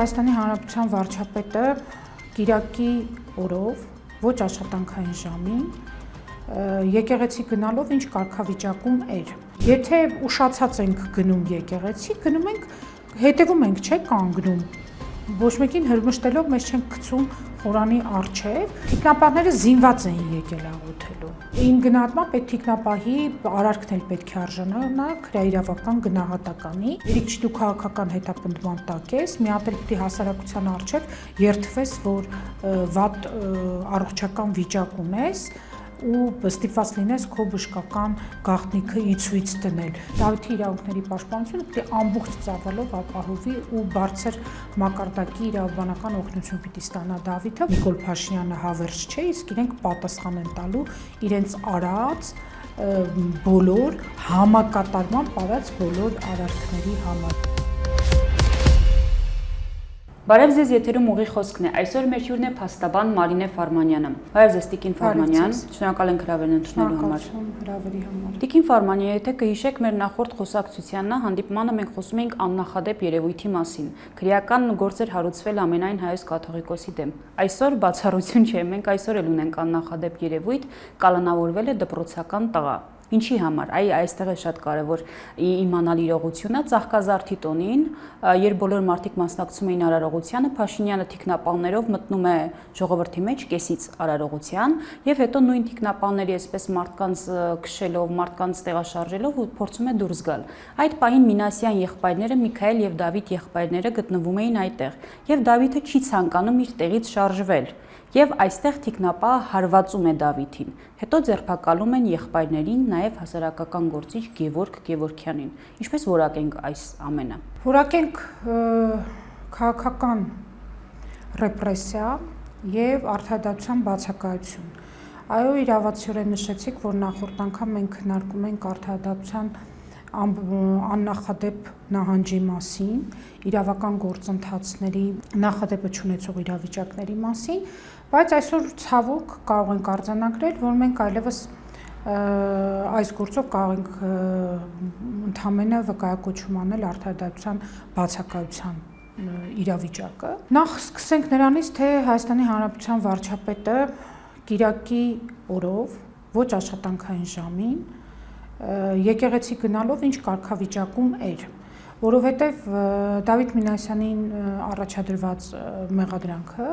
Հայաստանի Հանրապետության վարչապետը Կիրակի օրով ոչ աշխատանքային ժամին եկեղեցի գնալով ինչ կարգավիճակում էր։ Եթե ուշացած ենք գնում եկեղեցի, գնում ենք, հետևում ենք, չէ, կանգնում։ Ոչ մեկին հրմշտելով մեզ չենք գցում խորանի առջև, թիկնապահները զինված էին եկել աղոթելու։ Իմ գնահատմամբ այդ թիկնապահի արարքն էլ պետք է արժանանա քրեաիրավական գնահատականի։ Երբ դու քաղաքական հետապնդման տակ ես, մի հատ էլ պիտի հասարակության առջև երդվես, որ վատ առողջական վիճակ ունես ու ստիպված լինես քո բժշկական գաղտնիքը ի ցույց դնել։ Դավիթի իրավունքների պաշտպանությունը պիտի ամբողջ ծավալով ապահովի ու բարձր մակարդակի իրավաբանական օգնություն պիտի ստանա Դավիթը։ Նիկոլ Փաշինյանը հավերժ չէ, իսկ իրենք պատասխան են տալու իրենց արած բոլոր համակատարման պարած բոլոր արարքների համար։ Բարև ձեզ, եթերում ուղի խոսքն է։ Այսօր մեր հյուրն է փաստաբան Մարինե Ֆարմանյանը։ Բարև ձեզ, Տիկին Ֆարմանյան, շնորհակալ ենք հրավերն ընդունելու համար։ Հրավերի համար։ Տիկին Ֆարմանյան, եթե կհիշեք մեր նախորդ խոսակցության հանդիպմանը մենք խոսում էինք աննախադեպ երևույթի մասին։ Քրեական գործեր հարուցվել ամենայն հայոց կաթողիկոսի դեմ։ Այսօր բացառություն չէ, մենք այսօր էլ ունենք աննախադեպ երևույթ, կալանավորվել է դպրոցական տղա։ Ինչի համար, այստեղ է շատ կարևոր իմանալ իրողությունը, Ծաղկազարդի տոնին, երբ բոլոր մարդիկ մասնակցում էին արարողությանը, Փաշինյանը թիկնապահներով մտնում է ժողովրդի մեջ կեսից արարողության եւ հետո նույն թիկնապահների այսպես մարդկանց քշելով, մարդկանց տեղաշարժելով ու փորձում է դուրս գալ։ Այդ պահին Մինասյան եղբայրները, Միքայել եւ Դավիթ եղբայրները գտնվում էին այդտեղ եւ Դավիթը չի ցանկանում իր տեղից շարժվել։ Եվ այստեղ թիկնապահը հարվածում է Դավիթին։ Հետո ձերբակալում են եղբայրներին, նաև հասարակական գործիչ Գևորգ Գևորգյանին։ Ինչպես որակենք այս ամենը։ Որակենք քաղաքական ռեպրեսիա եւ արդարադատության բացակայություն։ Այո, իրավացիորեն նշեցիք, որ նախորդ անգամ մենք քննարկում ենք արդարադատության աննախադեպ նահանջի մասին, իրավական գործընթացների նախադեպը չունեցող իրավիճակների մասին, բայց այսօր ցավոք կարող ենք արձանագրել, որ մենք այլևս այս գործով կարող ենք ընդհանրապես վկայակոչում անել արդարադատության բացակայության իրավիճակը։ Նախ սկսենք նրանից, թե Հայաստանի Հանրապետության վարչապետը Կիրակի օրով ոչ աշխատանքային ժամին եկեղեցի գնալով ինչ կարգավիճակում էր, որովհետև Դավիթ Մինասյանին առաջադրված մեղադրանքը,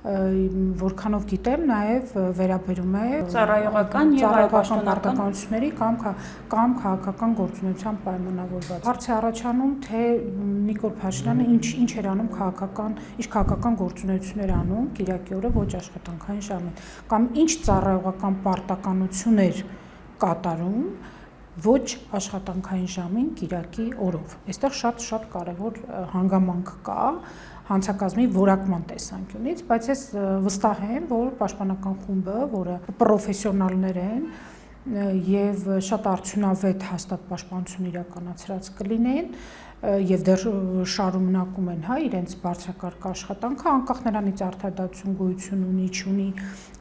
որքանով գիտեմ, նաև վերաբերում է ծառայողական եւ պարտականությունների կամ քաղաքական գործունեության պայմանավորված։ Հարց է առաջանում, թե Նիկոլ Փաշինյանը ինչ էր անում ինչ քաղաքական գործունեություն էր անում Կիրակի օրը ոչ աշխատանքային ժամին, կամ ինչ ծառայողական պարտականություն էր կատարում ոչ աշխատանքային ժամին Կիրակի օրով։ Այստեղ շատ կարևոր հանգամանք կա հանցակազմի որակման տեսանկյունից, բայց ես վստահ եմ, որ պաշտպանական խումբը, որը պրոֆեսիոնալներ են եւ շատ արդյունավետ հաստատ պաշտպանություն իրականացրած կլինեն եւ դեռ շարունակում են իրենց բարձրակարգ աշխատանքը, անկախ նրանից արդարադատություն գոյություն ունի, չունի,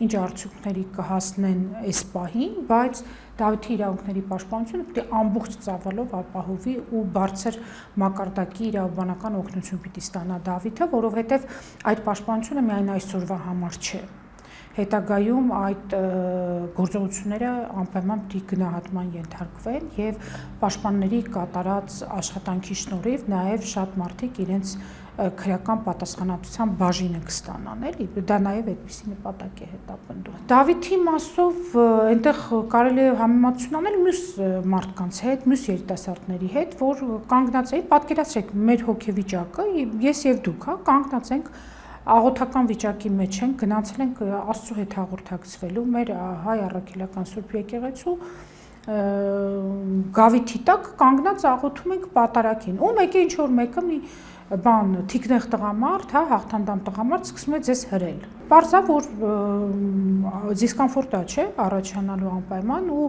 ինչ արդյունքների կհասնեն այս պահին, բայց Դավիթի իրավունքների պաշտպանությունը պիտի ամբողջ ծավալով ապահովի ու բարձր մակարդակի իրավաբանական օգնություն պիտի ստանա Դավիթը, որովհետև այդ պաշտպանությունը միայն այսօրվա համար չէ։ Հետագայում այդ գործողությունները անպայման պիտի գնահատման ենթարկվեն եւ պաշտպանների կատարած աշխատանքի շնորհիվ նաեւ շատ մարդիկ իրենց քրեական պատասխանատվության բաժինը կստանան, էլի, դա նաև այդպիսի նպատակ է հետապնդում։ Դավիթի մասով այնտեղ կարելի է համեմատություն անել մյուս մարդկանց հետ, մյուս երիտասարդների հետ, որ կանգնած էին, պատկերացրեք մեր հոգեվիճակը, ես եւ դուք, կանգնած ենք աղոթական վիճակի մեջ ենք, գնացել ենք Աստծո հետ հաղորդակցվելու մեր հայ առաքելական Սուրբ եկեղեցու գավիթի տակ կանգնած աղոթում ենք պատարագին։ Ու մեկը ինչ որ մեկը մի բան թիկնեղ տղամարդ, հաղթանդամ տղամարդ սկսում է ձեզ հրել։ Պարզա որ դիսկոմֆորտ է, չէ, առաջանալու անպայման ու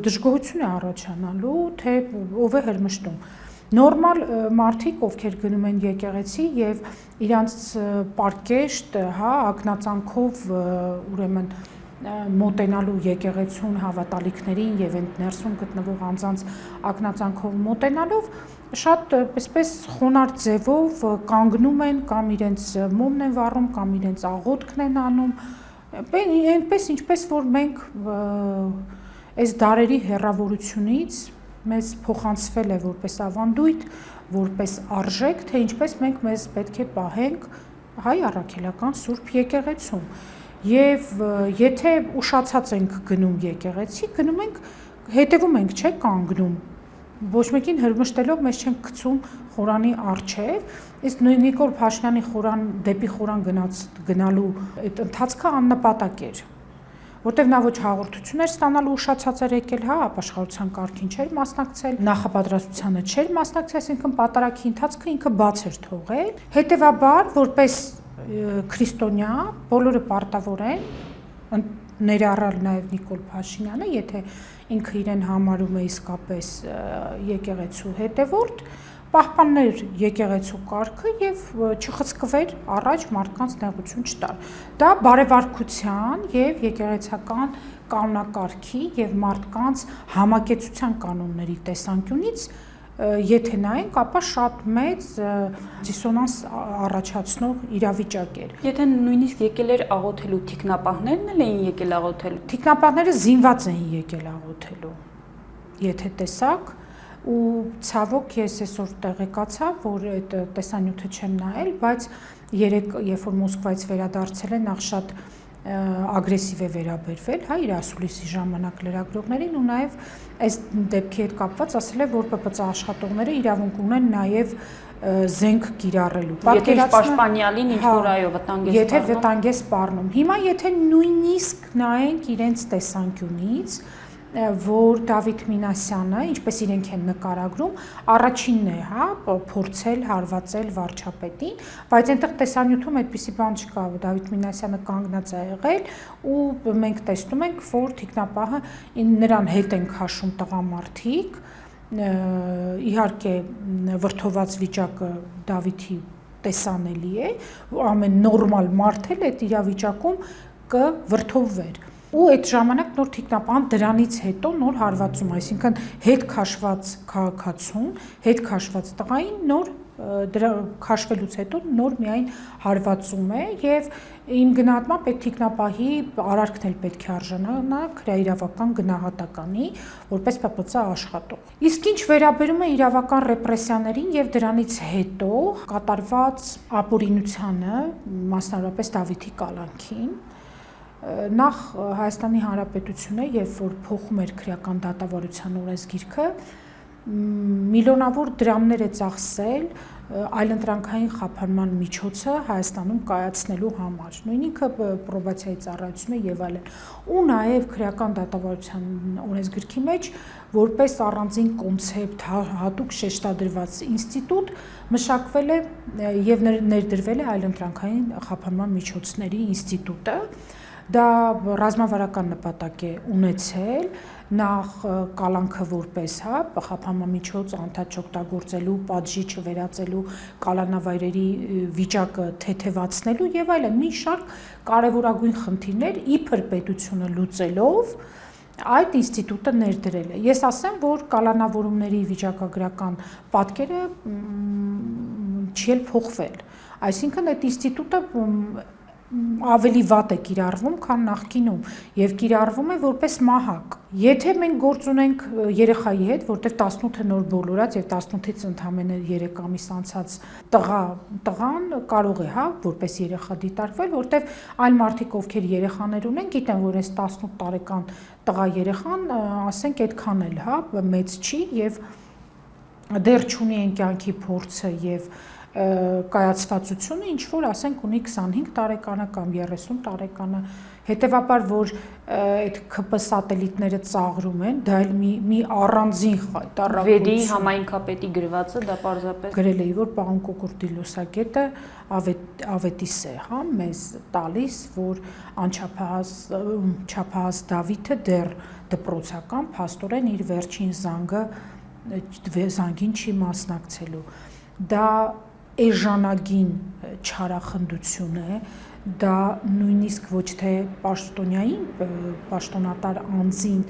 դժգոհություն է առաջանալու, թե ով է հրմշտում։ Նորմալ մարդիկ, ովքեր գնում են եկեղեցի եւ իրանց պարկեշտ, ակնածանքով ուրեմն մոտենալու եկեղեցուն, հավատալիքներին եւ այդ ներսում գտնվող անձանց ակնածանքով մոտենալով շատ այսպես խոնարհ ձևով կանգնում են կամ իրենց մոմն են վառում կամ իրենց աղոթքն են անում, այնպես ինչպես որ մենք այս դարերի հեռավորությունից մեզ փոխանցվել է որպես ավանդույթ, որպես արժեք, թե ինչպես մենք մեզ պետք է պահենք հայ առաքելական Սուրբ եկեղեցում։ Եվ եթե ուշացած ենք գնում եկեղեցի, գնում ենք, հետևում ենք, չէ, կանգնում։ Ոչ մեկին հրմշտելով մեզ չենք գցում խորանի առջև, իսկ Նիկոլ Փաշինյանի դեպի խորան գնալու այդ ընթացքը աննպատակ էր, որտեղ նա ոչ հաղորդություն էր ստանալու ուշացած էր եկել, հա, ապաշխարության կարգին չէր մասնակցել, նախապատրաստությանը չէր մասնակցել, այսինքն պատարագի ընթացքը ինքը բաց էր թողել։ Հետևաբար, որպես քրիստոնյա, բոլորը պարտավոր են ներառալ նաև Նիկոլ Փաշինյանը, եթե ինքը իրեն համարում է իսկապես եկեղեցու հետևորդ, պահպանել եկեղեցու կարգը եւ չխցկվեր առաջ մարդկանց նեղություն չտար։ Դա բարեվարկության եւ եկեղեցական կանոնակարգի եւ մարդկանց համակեցության կանոնների տեսանկյունից եթե նայենք, ապա շատ մեծ դիսոնանս առաջացնող իրավիճակ էր։ Եթե նույնիսկ եկել էր աղոթելու, թիկնապահներն էլ էին եկել աղոթելու։ Թիկնապահները զինված էին եկել աղոթելու։ Եթե տեսակ, ու ցավոք ես այսօր տեղեկացա, որ այդ տեսանյութը չեմ նայել, բայց երեք երբ որ Մոսկվայից վերադարձել են, նախ շատ ագրեսիվ է վերաբերվել, հա, իր ասուլիսի ժամանակ լրագրողներին ու նաև այս դեպքի հետ կապված ասել է, որ ՊՊՑ աշխատողները իրավունք ունեն նաև զենք կիրառելու։ Եթե պաշտպանյալին ինչ որ այո վտանգ է սպառնում։ Եթե վտանգ է սպառնում։ Հիմա եթե նույնիսկ նայենք իրենց տեսանկյունից, որ Դավիթ Մինասյանը, ինչպես իրենք են նկարագրում, առաջինն է, հա, փորձել հարվածել վարչապետին, բայց այնտեղ տեսանյութում այդպիսի բան չկա, Դավիթ Մինասյանը կանգնած է եղել ու մենք տեսնում ենք, որ թիկնապահը նրան հետ են քաշում տղամարդիկ, իհարկե վրդոված վիճակը Դավիթի տեսանելի է, ամեն նորմալ մարդ էլ այդ իրավիճակում կվրդովվեր։ Ու այդ ժամանակ նոր թիկնապահան դրանից հետո նոր հարվածում, այսինքն հետ քաշված քաղաքացուն, հետ քաշված տղային նոր դրա քաշվելուց հետո նոր միայն հարվածում է եւ իմ գնահատմամբ այդ թիկնապահի արարքն էլ պետք է արժանանա քրեաիրավական գնահատականի որպես ՊՊՑ աշխատող։ Իսկ ինչ վերաբերում է իրավական ռեպրեսիաներին եւ դրանից հետո կատարված ապօրինությանը, մասնավորապես Դավիթի կալանքին, նախ Հայաստանի Հանրապետությունը, երբ որ փոխում էր քրեական դատավարության օրենսգիրքը, միլիոնավոր դրամներ է ծախսել այլընտրանքային խափանման միջոցը Հայաստանում կայացնելու համար, նույն ինքը պրոբացիայի ծառայությունը եւ այլն։ Ու նաեւ քրեական դատավարության օրենսգրքի մեջ որպես առանձին կոնցեպտ հատուկ շեշտադրված ինստիտուտ մշակվել է եւ ներդրվել է այլընտրանքային խափանման միջոցների ինստիտուտը։ Դա ռազմավարական նպատակ է ունեցել, նախ կալանքը որպես, հա, խափանման միջոց անդադ չօգտագործելու, պատժի չվերածելու, կալանավայրերի վիճակը թեթևացնելու եւ այլն, մի շարք կարեւորագույն խնդիրներ իբր պետությունը լուծելով այդ ինստիտուտը ներդրել է։ Ես ասեմ, որ կալանավորումների վիճակագրական պատկերը չի էլ փոխվել։ Այսինքն այդ ինստիտուտը ավելի վատ է կիրառվում, քան նախկինում եւ կիրառվում է որպես մահակ։ Եթե մենք գործ ունենք երեխայի հետ, որտեղ 18-ը նոր բոլորած եւ 18-ից ընդամենը 3 ամիս անցած տղան կարող է, հա, որպես երեխա դիտարկվել, որտեղ այլ մարդիկ, ովքեր երեխաներ ունեն, գիտեն, որ այս 18 տարեկան տղա երեխան, ասենք, այդքան էլ, հա, մեծ չի եւ դեռ չունի այն կյանքի փորձը եւ կայացվածությունը, ինչ որ ասենք ունի 25 տարեկանը կամ 30 տարեկանը, հետևաբար որ այդ ԿՊ սատելիտները ծաղրում են, դա էլ մի առանձին խայտառակություն։ Վերի համայնքապետի գրվածը դա պարզապես գրել էի, որ պարոն Կոկորդի լուսակետը ավետիս է, հա, մեզ տալիս, որ չափահաս Դավիթը դեռ դպրոցական փաստորեն իր վերջին զանգին չի մասնակցելու։ Դա էժանագին չարախնդություն է, դա նույնիսկ ոչ թե պաշտոնյային, պաշտոնատար անձին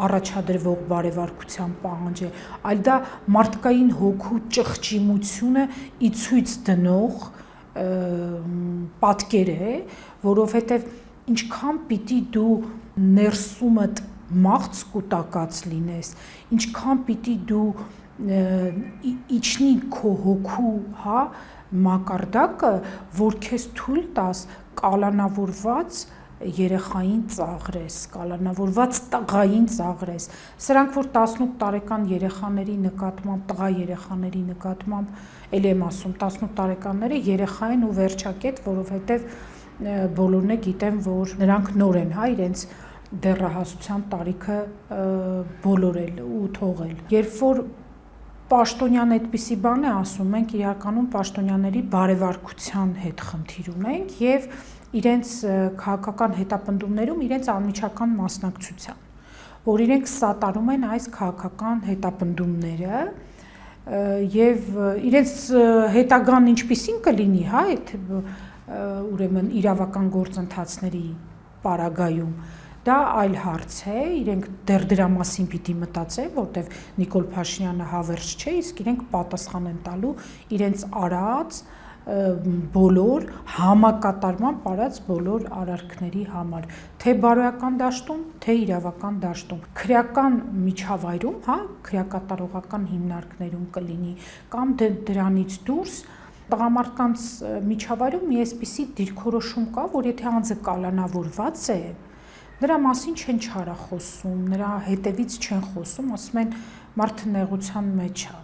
առաջադրվող բարևարկության պահանջ է, այլ դա մարդկային հոգու ճղճիմությունը ի ցույց դնող պատկեր է, որովհետև ինչքան պիտի դու ներսումդ մաղց կուտակած լինես, ինչքան պիտի դու իջնի քո հոգու, մակարդակը, որ քեզ թույլ տաս կալանավորված երեխային ծաղրես, կալանավորված տղային ծաղրես։ Սրանք որ 18 տարեկան երեխաների նկատմամբ, տղա երեխաների նկատմամբ էլի եմ ասում, 18 տարեկանները երեխա են ու վերջակետ, որովհետև բոլորն է գիտեն, որ նրանք նոր են, իրենց դեռահասության տարիքը բոլորել ու թողել։ Երբ որ պաշտոնյան այդպիսի բան է ասում, մենք իրականում պաշտոնյաների բարևարկության հետ խնդիր ունենք եւ իրենց քաղաքական հետապնդումներում իրենց անմիջական մասնակցության, որ իրենք սատարում են այս քաղաքական հետապնդումները եւ իրենց հետագան ինչպիսին կլինի, այդ ուրեմն իրավական գործընթացների պարագայում դա այլ հարց է, իրենք դեռ դրա մասին պիտի մտածեն, որտեվ Նիկոլ Փաշինյանը հավերժ չէ, իսկ իրենք պատասխան են տալու իրենց արած բոլոր համակատարման արած բոլոր արարքների համար, թե բարոյական դաշտում, թե իրավական դաշտում, քրեական միջավայրում, քրեակատարողական հիմնարկներում կլինի, կամ դրանից դուրս տղամարդկանց միջավայրում մի այսպիսի դիրքորոշում կա, որ եթե անձը կալանավորված է, նրա մասին չեն չարախոսում, նրա հետևից չեն խոսում, ասում են մարդը նեղության մեջ է։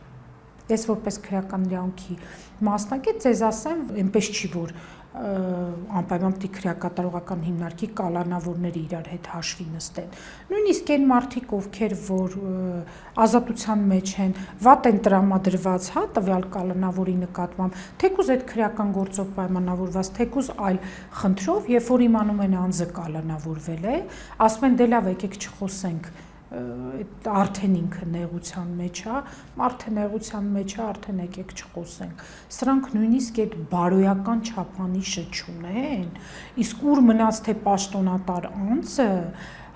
Ես որպես քրեական իրավունքի մասնակից ձեզ ասեմ, այնպես չի, որ անպայման պիտի քրեակատարողական հիմնարկի կալանավորները իրար հետ հաշվի նստեն։ Նույնիսկ այն մարդիկ, ովքեր որ ազատության մեջ են, վատ են տրամադրված, տվյալ կալանավորի նկատմամբ, թեկուզ այդ քրեական գործով պայմանավորված, թեկուզ այլ խնդրով, երբ որ իմանում են անձը կալանավորվել է, ասում են դե լավ, եկեք չխոսենք, արդեն ինքը նեղության մեջ է, մարդը նեղության մեջ է, արդեն եկեք չխոսենք։ Սրանք նույնիսկ այդ բարոյական չափանիշը չունեն, իսկ ուր մնաց թե պաշտոնատար անձը,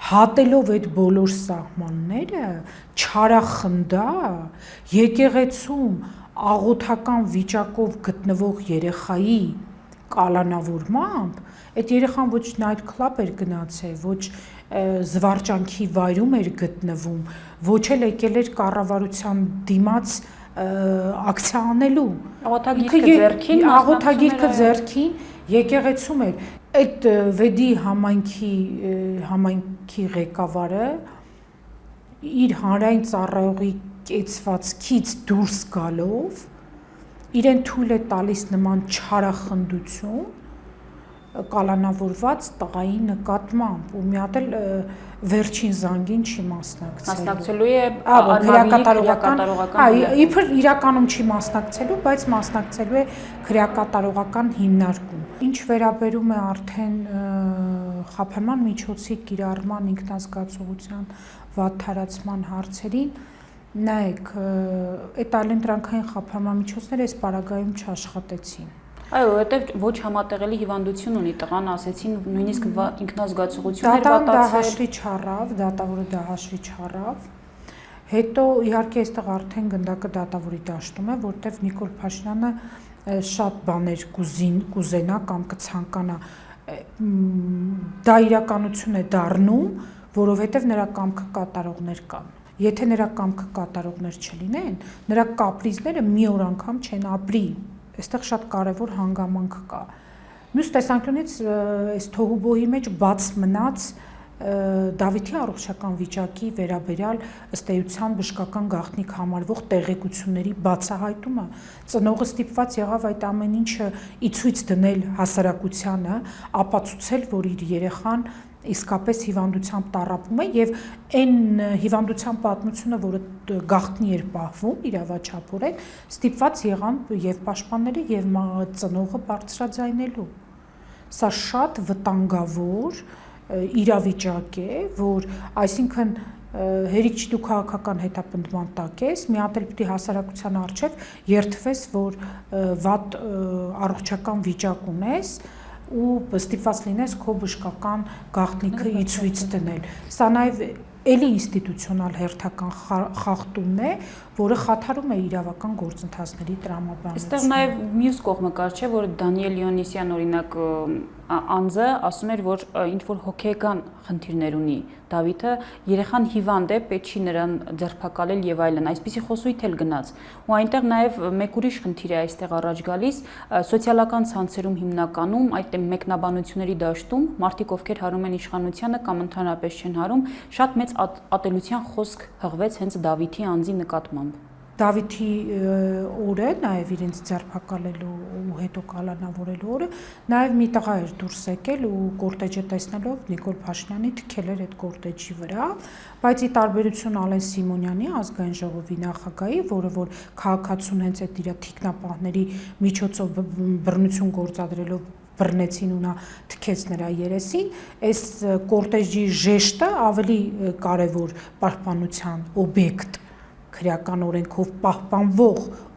հատելով այդ բոլոր սահմանները, չարախնդա, եկեղեցում աղոթական վիճակով գտնվող երեխայի կալանավորմամբ, այդ երեխան ոչ նայթ քլաբ էր գնացել, ոչ զվարճանքի վայրում էր գտնվում, ոչ էլ եկել էր կառավարության դիմաց ակցիա անելու։ Աղոթագիրքը ձեռքին եկեղեցում էր։ Այդ վեդի համայնքի ղեկավարը իր հանրային ծառայողի կեցվածքից դուրս գալով իրեն թույլ է տալիս նման չարախնդություն կալանավորված տղայի նկատմամբ ու մի հատ էլ վերջին զանգին չի մասնակցելու է քրեակատարողական իբր իրականում չի մասնակցելու, բայց մասնակցելու է քրեակատարողական հիմնարկում։ Ինչ վերաբերում է արդեն խափանման միջոցի կիրառման ինքնազգացողության վատթարացման հարցերին, նայեք, այդ այլընտրանքային խափանման միջոցները այս պարագայում չաշխատեցին։ Այո, որովհետև ոչ համատեղելի հիվանդություն ունի տղան, ասեցին նույնիսկ ինքնազգացողություններ վատացել։ Դատավորը դա հաշվի չառավ։ Հետո իհարկե այստեղ արդեն գնդակը դատավորի դաշտում է, որտեղ Նիկոլ Փաշինյանը շատ բաներ կուզենա կամ կցանկանա։ Դա իրականություն է դառնում, որովհետև նրա կամքը կատարողներ կան։ Եթե նրա կամքը կատարողներ չլինեն, նրա կապրիզները մի օր անգամ չեն ապրի։ Այստեղ շատ կարևոր հանգամանք կա։ Մյուս տեսանկյունից այս թոհուբոհի մեջ բաց մնաց Դավիթի առողջական վիճակի վերաբերյալ ըստ էության բժշկական գաղտնիք համարվող տեղեկությունների բացահայտումը, ծնողը ստիպված եղավ այդ ամեն ինչը ի ցույց դնել հասարակությանը, ապացուցել, որ իր երեխան իսկապես հիվանդությամբ տառապում է եւ այն հիվանդության պատմությունը, որը գաղտնի էր պահվում իրավաչափորեն, ստիպված եղան եւ պաշտպանները եւ ծնողը բարձրաձայնելու։ Սա շատ վտանգավոր իրավիճակ է, որ այսինքն հերիք չի դու քաղաքական հետապնդման տակ ես, մի հատ էլ պիտի հասարակության առջև երթվես, որ վատ առողջական վիճակ ունես, ու ստիպված լինես քո բժշկական գաղտնիքը ի ցույց դնել։ Սա նաև էլի ինստիտուցիոնալ հերթական խախտումն է, որը խաթարում է իրավական գործընթացների տրամաբանությունը։ Այստեղ նաև մյուս կողմը կար չէ, որ Դանիել Լիոնիսյան օրինակ անձը ասում էր, որ ինչ որ հոգեկան խնդիրներ ունի Դավիթը, երեխան հիվանդ է, պետք չի նրան ձերբակալել եւ այլն, այսպիսի խոսույթ էլ գնաց։ Ու այնտեղ նաև մեկ ուրիշ խնդիր է այստեղ առաջ գալիս, սոցիալական ցանցերում հիմնականում այդ մեկնաբանությունների դաշտում մարդիկ, ովքեր հարում են իշխանությանը կամ ընդհանրապես չեն հարում, շատ մեծ ատելության խոսք հղվեց հենց Դավիթի անձի նկատմամբ։ Դավիթի օրը, նաև իրենց ձերբակալելու ու հետո կալանավորելու օրը, նաև մի տղա էր դուրս եկել ու կորտեջը տեսնելով Նիկոլ Փաշինյանի թքել էր այդ կորտեջի վրա, բայց ի տարբերություն Ալեն Սիմոնյանի ազգային ժողովի նախագահի, որը որ քաղաքացուն հենց այդ իր թիկնապահների միջոցով բռնություն գործադրելով բռնեցին ու նա թքեց նրա երեսին, այս կորտեջի ժեշտը ավելի կարևոր պահպանության օբյեկտ քրեական օրենքով պահպանվող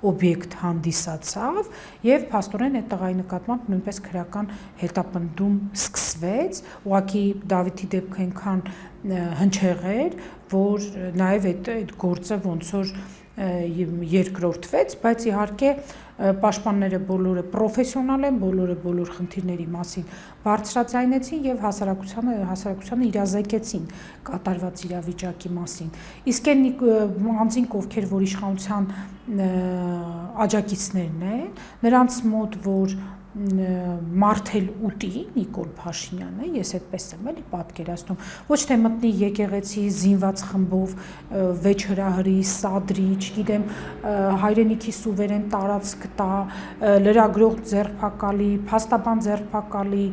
օբյեկտ հանդիսացավ եւ փաստորեն այդ տղայի նկատմամբ նույնպես քրեական հետապնդում սկսվեց, ուղղակի Դավիթի դեպքը այնքան հնչեղ էր, որ նաեւ այդ գործը ոնց որ երկրորդվեց, բայց իհարկե պաշտպանները բոլորը պրոֆեսիոնալ են, բոլոր խնդիրների մասին բարձրաձայնեցին եւ հասարակությանը իրազեկեցին կատարված իրավիճակի մասին։ Իսկ այն անձինք, ովքեր որ իշխանության աջակիցներն են, նրանց մոտ որ մարդել ուտի Նիկոլ Փաշինյանը, ես այդպես եմ էլի պատկերացնում, ոչ թե մտնի եկեղեցի զինված խմբով վեճ հրահրի, սադրի, չգիտեմ, հայրենիքի սուվերեն տարածք տա, լրագրող ձերբակալի, փաստաբան ձերբակալի,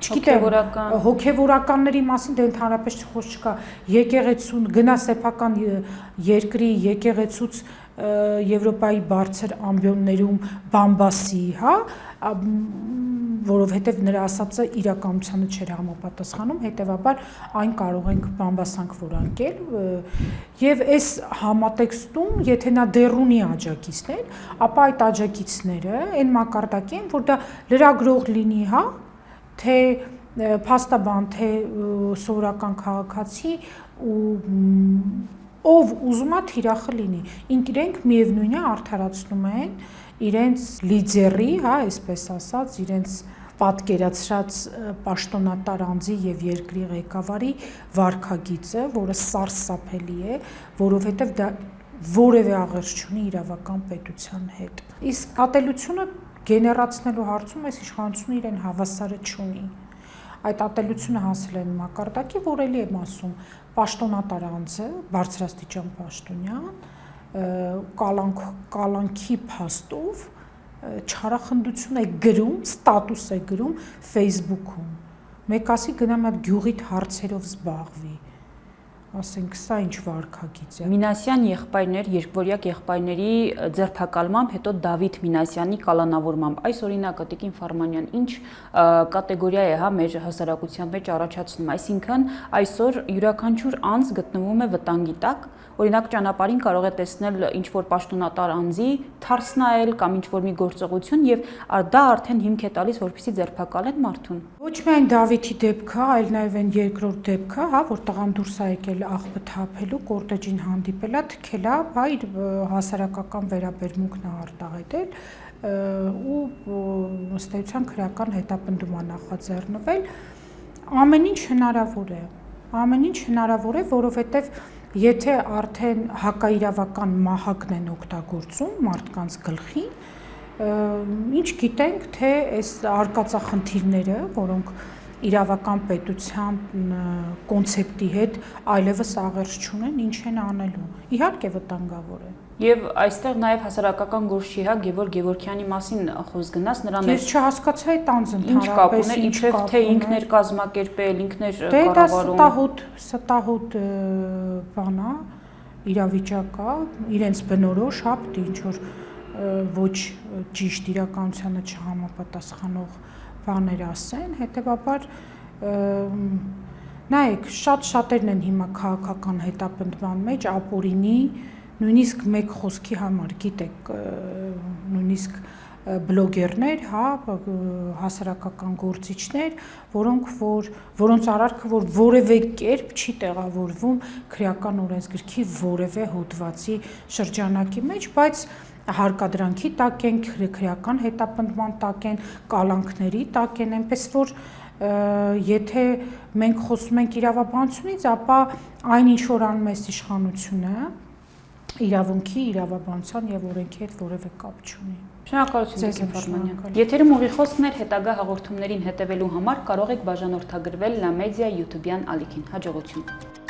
չգիտեմ, հոգևորականների մասին դե ընդհանրապես խոսք չկա, եկեղեցուն գնա սեփական երկրի եկեղեցուց Եվրոպայի բարձր ամբիոններում բամբասի, հա, որովհետև նրա ասածը իրականությանը չէր համապատասխանում, հետևաբար այն կարող ենք բամբասանք որակել եւ այս համատեքստում, եթե նա դեռ ունի աջակիցներ, ապա այդ աջակիցները այն մակարդակի են, որ դա լրագրող լինի, հա, թե փաստաբան, թե սովորական քաղաքացի ու ով ուզում է թիրախը լինի, իրենք միևնույն է արդարացնում են իրենց լիդերի, հա, այսպես ասած, իրենց պատկերացրած պաշտոնատար անձի եւ երկրի ղեկավարի վարքագիծը, որը սարսափելի է, որովհետեւ դա որևէ աղերս չունի իրավական պետության հետ։ Իսկ ատելությունը գեներացնելու հարցում այս իշխանությունը իրեն հավասարը չունի։ Այդ ատելությունը հասել են մակարդակի, որ էլի եմ ասում, պաշտոնատար անձը, բարձրաստիճան պաշտոնյան, կալանքի փաստով չարախնդություն է գրում, ստատուս է գրում Facebook-ում։ Մեկ ասի գնամ այդ գյուղիդ հարցերով զբաղվի։ Ասենք սա ինչ վարքագիծ է։ Մինասյան եղբայրներ, երկվորյակ եղբայրների ձերբակալմամբ հետո Դավիթ Մինասյանի կալանավորմամբ այս օրինակը Տիկին Ֆարմանյան ինչ կատեգորիա է, հա, մեր հասարակության մեջ առաջացնում, այսինքն այսօր յուրաքանչյուր անձ գտնվում է վտանգի տակ, օրինակ ճանապարհին կարող է տեսնել ինչ որ պաշտոնատար անձի թարս նայել կամ ինչ որ մի գործողություն եւ դա արդեն հիմք է տալիս, որպեսզի ձերբակալեն մարդուն։ Ոչ միայն Դավիթի դեպքը, այլ նաեւ այն երկրորդ դեպքը, հա, որ տղան դուրս է եկել աղբը թափելու, կորտեջին հանդիպելա, թքելա, իր հասարակական վերաբերմունքն է արտահայտել ու ըստ էության քրեական հետապնդում է նախաձեռնվել։ Ամեն ինչ հնարավոր է։ Ամեն ինչ հնարավոր է, որովհետեւ եթե արդեն հակաիրավական մահակն են օգտագործում մարդկանց գլխին, ինչ գիտենք, թե այս արկածախնդիրները, որոնք իրավական պետության կոնցեպտի հետ այլևս աղերս չունեն, ինչ են անելու։ Իհարկե վտանգավոր է։ Եվ այստեղ նաև հասարակական գործի, հա, Գևորգ Գևորգյանի մասին խոսք գնաց, նրան Ես չհասկացա այդ անձը ընդհանրապես իբրև թե ինքն էր կազմակերպել, ինքն էր կառավարում։ Ստահոդ բան է, իրավիճակ է, իրենց բնորոշ, հա, պետք է ինչ որ ոչ ճիշտ իրականությանը չհամապատասխանող բաներ ասեն, հետևաբար նայեք, շատերն են հիմա քաղաքական հետապնդման մեջ, ապօրինի, նույնիսկ մեկ խոսքի համար, գիտեք, նույնիսկ բլոգերներ, հա, հասարակական գործիչներ, որոնց արարքը որ որևէ կերպ չի տեղավորվում քրեական օրենսգրքի որևէ հոդվածի շրջանակի մեջ, բայց հարկադրանքի տակ են, քրեական հետապնդման տակ են, կալանքների տակ են, այնպես որ եթե մենք խոսում ենք իրավաբանությունից, ապա այն ինչ որ անում է իշխանությունը, իրավունքի, իրավաբանության եւ օրենքի հետ որևէ կապ չունի։ Շնորհակալություն Տիկին Ֆարմանյան։ Եթերում ուղիղ խոսքներ հետագա հաղորդումներին հետևելու համար կարող եք բաժանորդագրվել Լամեդիա YouTube-յան ալիքին։ Հաջողություն։